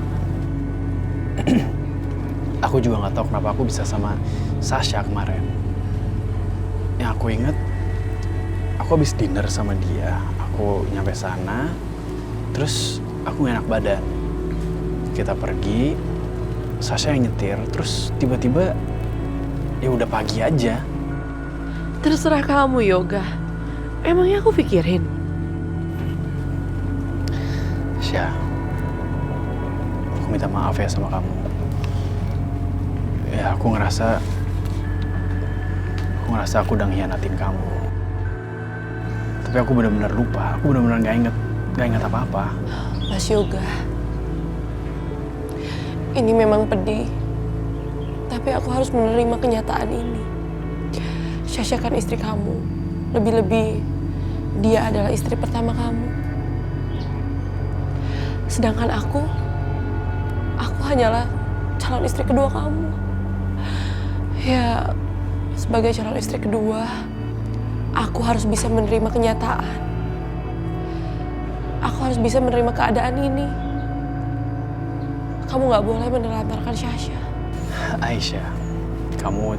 Aku juga gak tahu kenapa aku bisa sama Sasha kemarin. Yang aku inget, aku habis dinner sama dia. Aku nyampe sana, terus aku gak enak badan. Kita pergi, Sasha yang nyetir, terus tiba-tiba ya udah pagi aja. Terserah kamu Yoga. Emangnya aku pikirin? Aisyah, aku minta maaf ya sama kamu. Ya aku ngerasa aku udah ngianatin kamu. Tapi aku benar-benar lupa. Aku benar-benar gak inget apa-apa. Mas Yoga, ini memang pedih. Tapi aku harus menerima kenyataan ini. Sasha kan istri kamu. Lebih-lebih dia adalah istri pertama kamu. Sedangkan aku hanyalah calon istri kedua kamu. Ya, sebagai calon istri kedua, aku harus bisa menerima kenyataan. Aku harus bisa menerima keadaan ini. Kamu gak boleh menelantarkan Sasha. Aisyah, kamu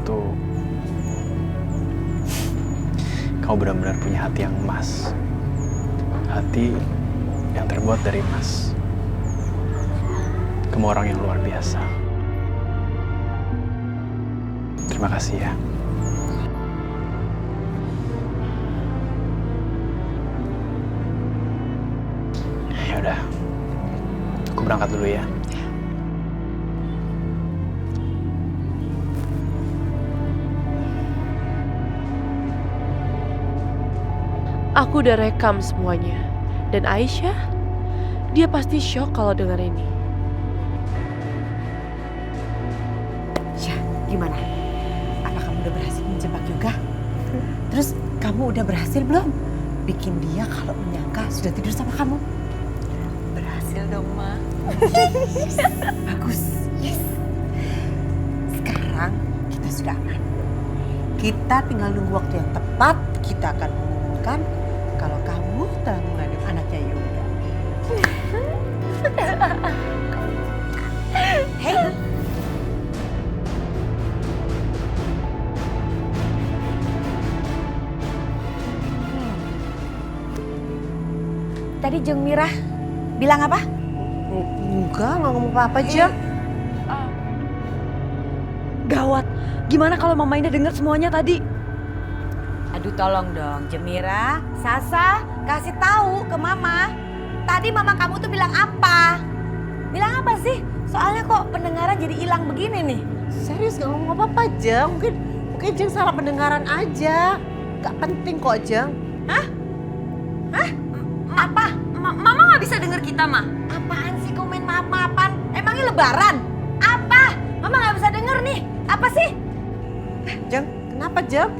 benar-benar punya hati yang emas. Hati yang terbuat dari emas. Kamu orang yang luar biasa. Terima kasih ya. Ya udah, aku berangkat dulu ya. Aku udah rekam semuanya. Dan Aisyah, dia pasti shock kalau dengar ini. Syah, gimana? Apa kamu udah berhasil menjebak Yoga? Terus kamu udah berhasil belum bikin dia kalau menyangka sudah tidur sama kamu? Berhasil dong, Ma. Bagus, yes. Sekarang kita sudah aman. Kita tinggal nunggu waktu yang tepat. Kita akan mengumumkan kalau kamu telah mengandung anaknya Yoga. Hei. Tadi Jeng Mirah bilang apa? Enggak ngomong apa-apa aja. Gawat. Gimana kalau Mama Indah dengar semuanya tadi? Aduh tolong dong Jemira, Sasa kasih tahu ke Mama. Tadi Mama kamu tuh bilang apa? Bilang apa sih? Soalnya kok pendengaran jadi hilang begini nih. Serius gak ngomong apa-apa aja. Mungkin Jeng salah pendengaran aja. Gak penting kok Jeng. Apa? Mama nggak bisa dengar kita, Ma? Apaan sih komen maaf-maafan? Emangnya lebaran? Apa? Mama nggak bisa denger nih. Apa sih? Jeng, kenapa Jeng?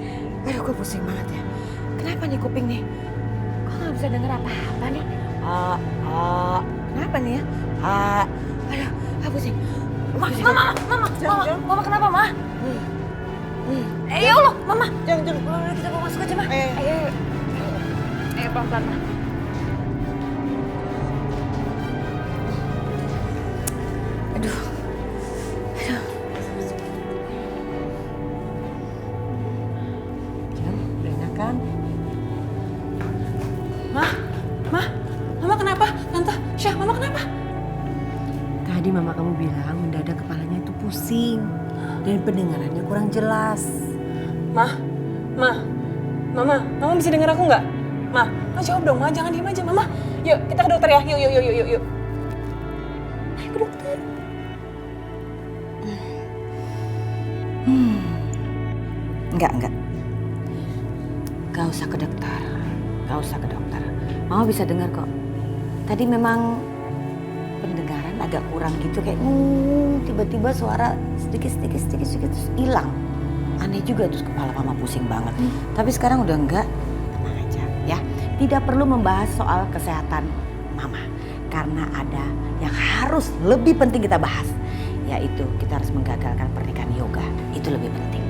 Aduh gue pusing banget ya. Kenapa nih kuping nih? Kok nggak bisa denger apa-apa nih? Kenapa nih ya? Aduh, pusing. Mama kenapa, Ma? Ya Allah, Mama. Jeng. Kita mau masuk aja, Ma. Ayo pelan-pelan, Ma. Aduh. Jeng, udah enak kan? Mama kenapa? Tante, Syah, Mama kenapa? Tadi mama kamu bilang mendadak kepalanya itu pusing. Dan pendengarannya kurang jelas. Mama bisa dengar aku nggak? Ma jawab dong, Ma, jangan diem aja, Mama. Yuk, kita ke dokter ya, yuk. Ayo ke dokter. Enggak. Gak usah ke dokter. Mama bisa dengar kok. Tadi memang pendengaran agak kurang gitu, kayak tiba-tiba suara sedikit terus hilang. Aneh juga, terus kepala Mama pusing banget. Tapi sekarang udah enggak, tenang aja ya. Tidak perlu membahas soal kesehatan Mama. Karena ada yang harus lebih penting kita bahas. Yaitu kita harus menggagalkan pernikahan Yoga. Itu lebih penting.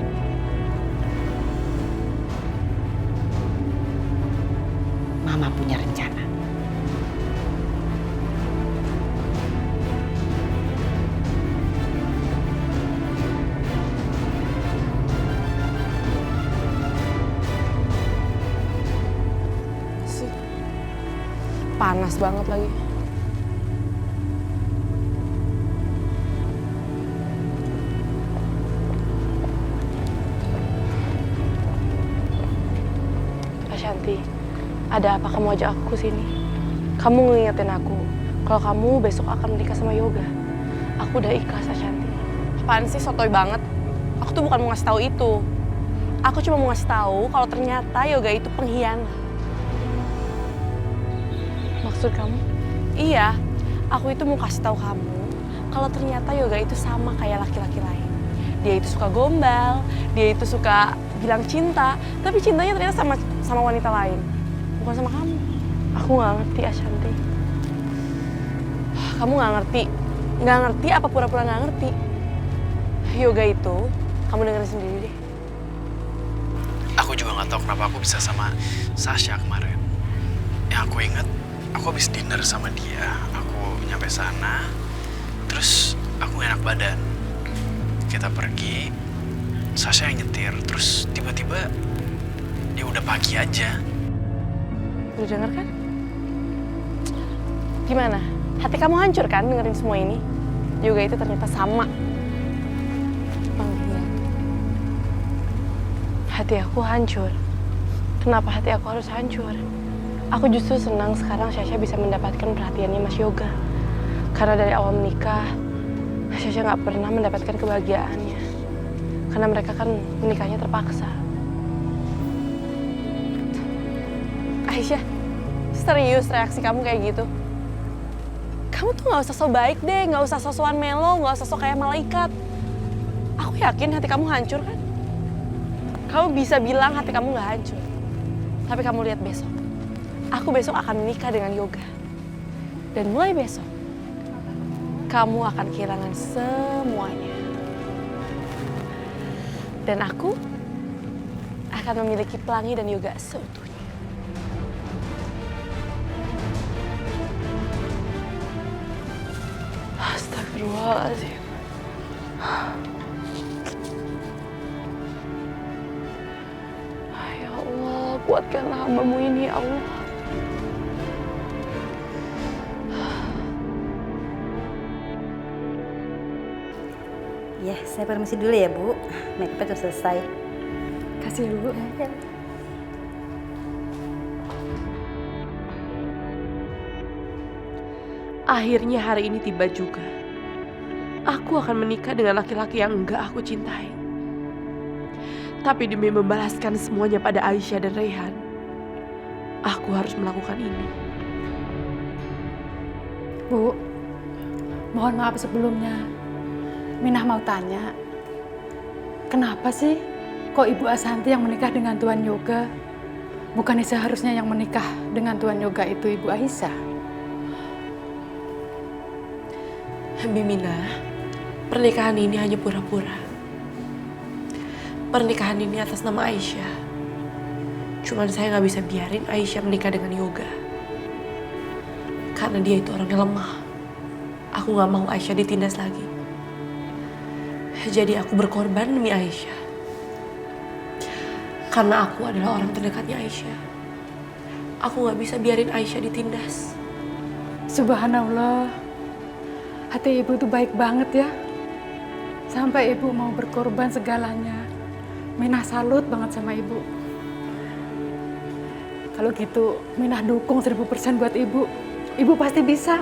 Mama punya rencana. Panas banget lagi. Ashanti, ada apa kamu ajak aku ke sini? Kamu ngingetin aku kalau kamu besok akan menikah sama Yoga. Aku udah ikhlas, Ashanti. Apaan sih, sotoy banget? Aku tuh bukan mau ngasih tahu itu. Aku cuma mau ngasih tahu kalau ternyata Yoga itu pengkhianat. Maksud kamu? Iya, aku itu mau kasih tahu kamu kalau ternyata Yoga itu sama kayak laki-laki lain. Dia itu suka gombal, dia itu suka bilang cinta, tapi cintanya ternyata sama wanita lain, bukan sama kamu. Aku nggak ngerti, Ashanti. Kamu nggak ngerti apa pura-pura nggak ngerti. Yoga itu, kamu dengerin sendiri deh. Aku juga nggak tahu kenapa aku bisa sama Sasha kemarin. Yang aku inget, aku habis dinner sama dia. Aku nyampe sana, Terus aku gak enak badan. Kita pergi, Sasha yang nyetir, terus tiba-tiba dia udah pagi aja. Udah denger kan? Gimana? Hati kamu hancur kan dengerin semua ini? Yoga itu ternyata sama. Iya. Hati aku hancur. Kenapa hati aku harus hancur? Aku justru senang sekarang Sasha bisa mendapatkan perhatiannya Mas Yoga. Karena dari awal menikah, Sasha nggak pernah mendapatkan kebahagiaannya. Karena mereka kan menikahnya terpaksa. Aisyah, serius reaksi kamu kayak gitu? Kamu tuh nggak usah so baik deh, nggak usah sosokan melo, nggak usah so kayak malaikat. Aku yakin hati kamu hancur kan? Kamu bisa bilang hati kamu nggak hancur. Tapi kamu lihat besok. Aku besok akan menikah dengan Yoga. Dan mulai besok, kamu akan kehilangan semuanya. Dan aku akan memiliki Pelangi dan Yoga seutuhnya. Astagfirullahaladzim. Ya Allah, kuatkanlah hamba-Mu ini, ya Allah. Ya, saya permisi dulu ya, Bu. Make-up udah selesai. Kasih dulu. Ya. Akhirnya hari ini tiba juga. Aku akan menikah dengan laki-laki yang enggak aku cintai. Tapi demi membalaskan semuanya pada Aisyah dan Raihan, aku harus melakukan ini. Bu, mohon maaf sebelumnya. Minah mau tanya, kenapa sih kok Ibu Asanti yang menikah dengan Tuan Yoga? Bukannya seharusnya yang menikah dengan Tuan Yoga itu Ibu Aisyah? Bimina, pernikahan ini hanya pura-pura. Pernikahan ini atas nama Aisyah. Cuman saya nggak bisa biarin Aisyah menikah dengan Yoga. Karena dia itu orangnya lemah. Aku nggak mau Aisyah ditindas lagi. Jadi aku berkorban demi Aisyah. Karena aku adalah orang terdekatnya Aisyah. Aku nggak bisa biarin Aisyah ditindas. Subhanallah, hati Ibu tuh baik banget ya. Sampai Ibu mau berkorban segalanya. Minah salut banget sama Ibu. Kalau gitu, Minah dukung 1000% buat Ibu. Ibu pasti bisa.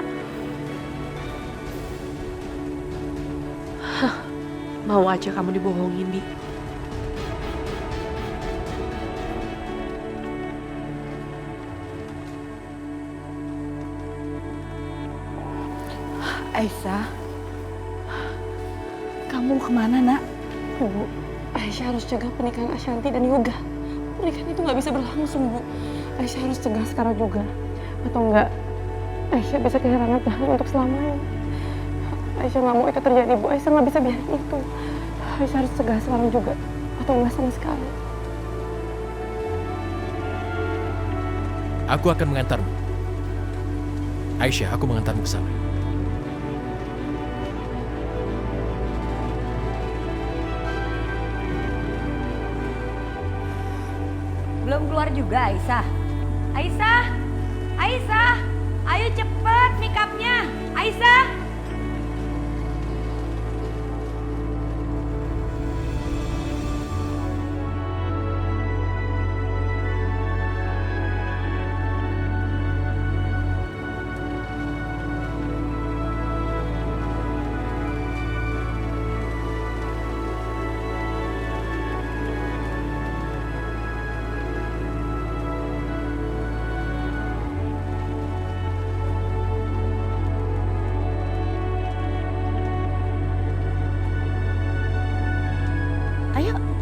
Mau aja kamu dibohongin, Di. Aisyah, kamu kemana, Nak? Bu, Aisyah harus cegah pernikahan Ashanti dan Yoga. Pernikahan itu nggak bisa berlangsung, Bu. Aisyah harus cegah sekarang juga. Atau enggak, Aisyah bisa kehilangan Pelangi untuk selamanya. Aisyah nggak mau itu terjadi, Bu. Aisyah nggak bisa biarin itu. Aisyah harus cegah sekarang juga. Atau enggak sama sekali. Aku akan mengantarmu. Aisyah, aku mengantarmu ke sana. Belum keluar juga Aisyah. Aisyah, Aisyah, ayo cepet make-upnya. Aisyah.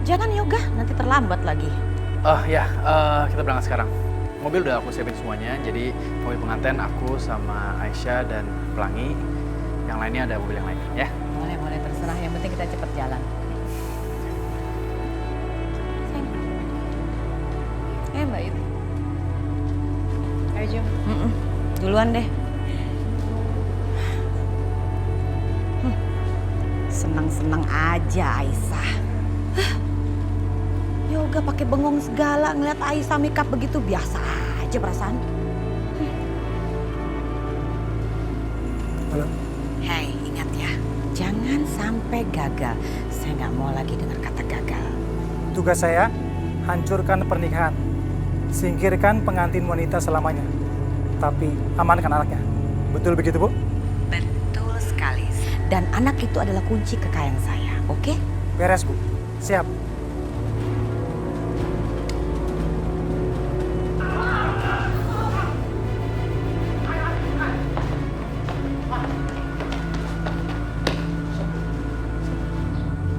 Jangan Yoga, nanti terlambat lagi. Kita berangkat sekarang. Mobil udah aku siapin semuanya, jadi mobil pengantin aku sama Aisyah dan Pelangi. Yang lainnya ada mobil yang lain, ya? Boleh, terserah. Yang penting kita cepat jalan. Mbak Yu. Ayo, Jom. Duluan deh. senang-senang aja Aisyah. Yoga pakai bengong segala ngeliat Aisyah makeup begitu, biasa aja perasaan. Halo. Hei, ingat ya, jangan sampai gagal. Saya nggak mau lagi dengar kata gagal. Tugas saya, hancurkan pernikahan. Singkirkan pengantin wanita selamanya. Tapi amankan anaknya. Betul begitu, Bu? Betul sekali. Dan anak itu adalah kunci kekayaan saya, oke? Beres, Bu. Siap.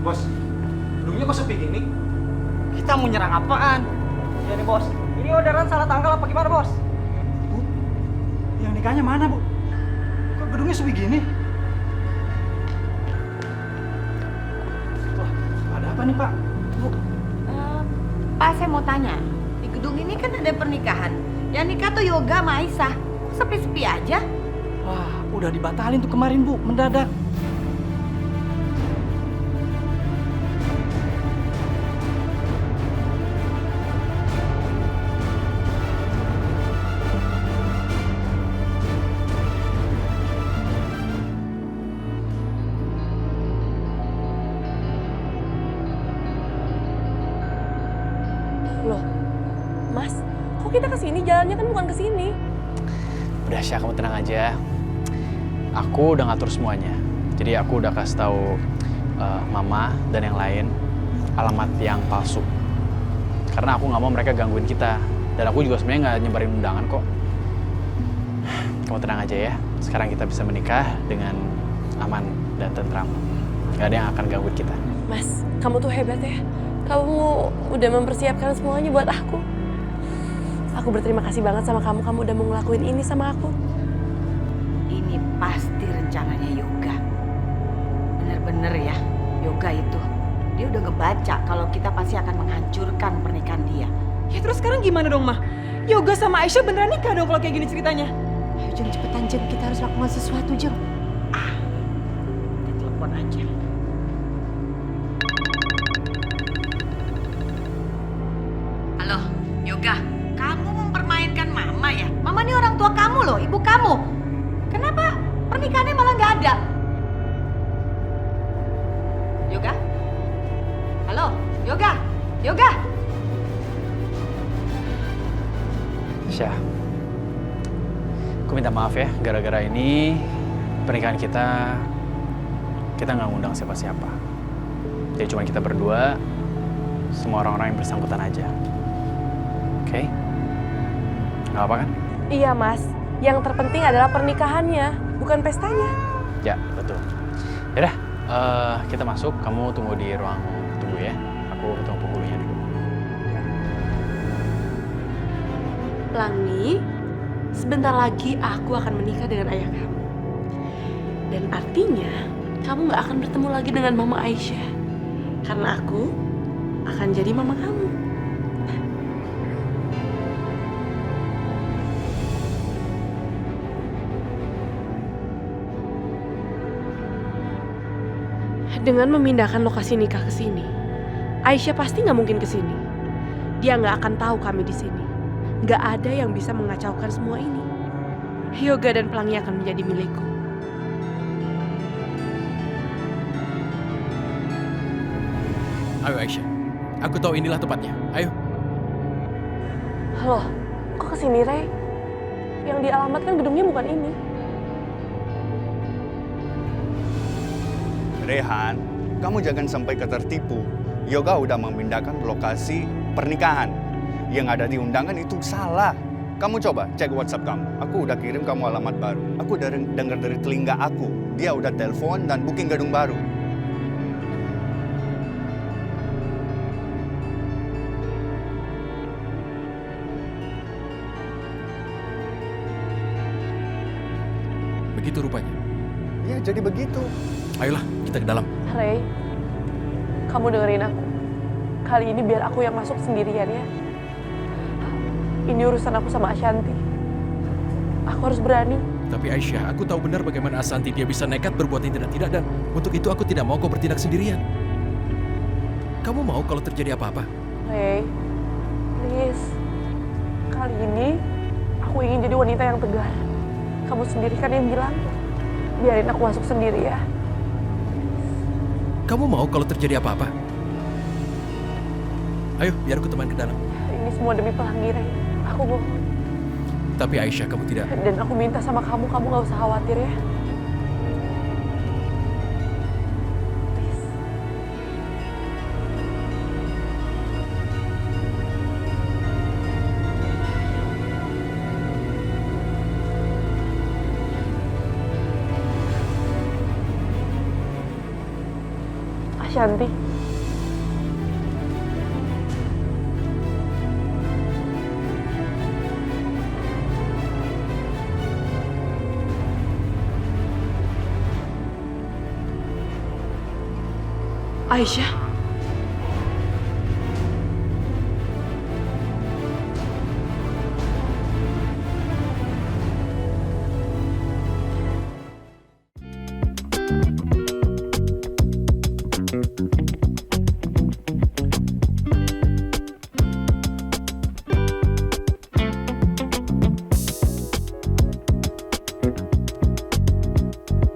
Bos, gedungnya kok sepi gini? Kita mau nyerang apaan? Ya nih bos, ini orderan salah tanggal apa gimana bos? Bu, yang nikahnya mana bu? Kok gedungnya sepi gini? Wah, ada apa nih pak? Bu, Pak, saya mau tanya, di gedung ini kan ada pernikahan. Yang nikah tuh Yoga sama Aisyah. Kok sepi-sepi aja? wah udah dibatalin tuh kemarin bu, mendadak. Loh, Mas, kok kita kesini? Jalannya kan bukan kesini. Udah Syah, kamu tenang aja. Aku udah ngatur semuanya. Jadi aku udah kasih tahu Mama dan yang lain alamat yang palsu. Karena aku nggak mau mereka gangguin kita. Dan aku juga sebenarnya nggak nyebarin undangan kok. Kamu tenang aja ya. Sekarang kita bisa menikah dengan aman dan tentram. Gak ada yang akan gangguin kita. Mas, kamu tuh hebat ya. Kamu udah mempersiapkan semuanya buat aku. Aku berterima kasih banget sama kamu. Kamu udah mau ngelakuin ini sama aku. Ini pasti rencananya Yoga. Bener-bener ya, Yoga itu. Dia udah ngebaca kalau kita pasti akan menghancurkan pernikahan dia. Ya terus sekarang gimana dong, Ma? Yoga sama Aisyah beneran nikah dong kalau kayak gini ceritanya. Ayo Jeng, cepetan Jeng, kita harus lakukan sesuatu Jeng. Kita telepon aja. Halo, Yoga. Kamu mempermainkan Mama ya? Mama ini orang tua kamu loh, ibu kamu. Kenapa pernikahannya malah nggak ada? Yoga? Halo, Yoga? Yoga? Syah, aku minta maaf ya, gara-gara ini pernikahan kita nggak ngundang siapa-siapa. Jadi cuma kita berdua, semua orang-orang yang bersangkutan aja. Oke? Nggak apa kan? Iya, Mas. Yang terpenting adalah pernikahannya, bukan pestanya. Ya, betul. Yaudah, kita masuk. Kamu tunggu di ruang tunggu ya. Aku ketemu penghulunya dulu. Pelangi, sebentar lagi aku akan menikah dengan ayah kamu. Dan artinya, kamu gak akan bertemu lagi dengan Mama Aisyah. Karena aku akan jadi mama kamu. Dengan memindahkan lokasi nikah ke sini, Aisyah pasti nggak mungkin ke sini. Dia nggak akan tahu kami di sini. Nggak ada yang bisa mengacaukan semua ini. Yoga dan Pelangi akan menjadi milikku. Ayo Aisyah, aku tahu inilah tempatnya. Ayo. Loh, kok kesini, Rey? Yang dialamatkan gedungnya bukan ini. Rehan, kamu jangan sampai ketertipu. Yoga udah memindahkan lokasi pernikahan. Yang ada di undangan itu salah. Kamu coba cek WhatsApp kamu. Aku udah kirim kamu alamat baru. Aku udah dengar dari telinga aku. Dia udah telepon dan booking gedung baru. Begitu rupanya. Ya, jadi begitu. Ayolah, kita ke dalam. Rey, kamu dengerin aku. Kali ini biar aku yang masuk sendirian ya. Ini urusan aku sama Ashanti. Aku harus berani. Tapi Aisyah, aku tahu benar bagaimana Asanti dia bisa nekat berbuat yang tidak-tidak dan untuk itu aku tidak mau kau bertindak sendirian. Kamu mau kalau terjadi apa-apa? Rey, please. Kali ini aku ingin jadi wanita yang tegar. Kamu sendiri kan yang bilang, biarin aku masuk sendiri ya. Kamu mau kalau terjadi apa-apa? Ayo, biar aku teman ke dalam. Ini semua demi Pelangi, Rey. Aku bohong. Tapi Aisyah, kamu tidak. Dan aku minta sama kamu gak usah khawatir ya. Please. Ashanti. Aisyah. Thank you.